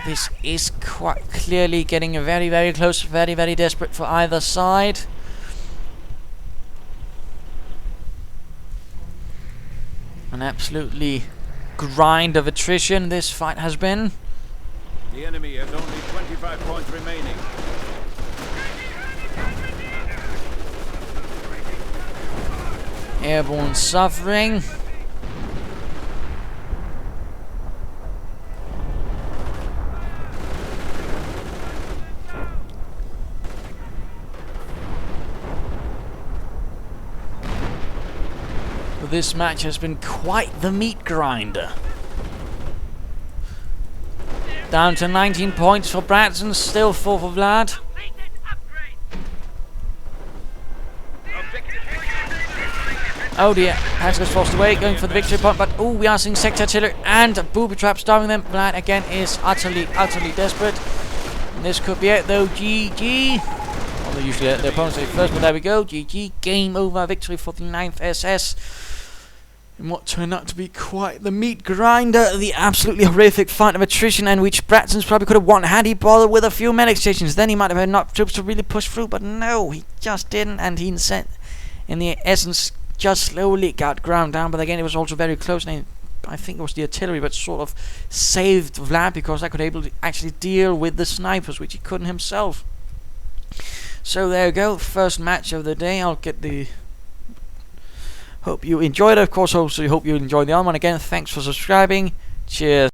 This is quite clearly getting very close, very desperate for either side. An absolutely grind of attrition this fight has been. The enemy has only 25 points remaining. Airborne suffering. But this match has been quite the meat grinder. Down to 19 points for Bratssons, still 4 for Vlad. Oh dear, Panzer's forced away, going for the victory point, but oh, we are seeing sector artillery and booby traps starving them. Vlad again is utterly desperate. And this could be it though, GG. Although usually the opponents say first, but there we go, GG. Game over, victory for the 9th SS. In what turned out to be quite the meat grinder, the absolutely horrific fight of attrition, and which Bratssons probably could have won had he bothered with a few medic stations. Then he might have had enough troops to really push through, but no, he just didn't, and he sent, in the essence, just slowly got ground down. But again, it was also very close, and I think it was the artillery that sort of saved Vlad, because I could able to actually deal with the snipers, which he couldn't himself. So there you go, first match of the day. I'll get the... Hope you enjoyed it, of course. Also, hope you enjoyed the other one. Again, thanks for subscribing. Cheers.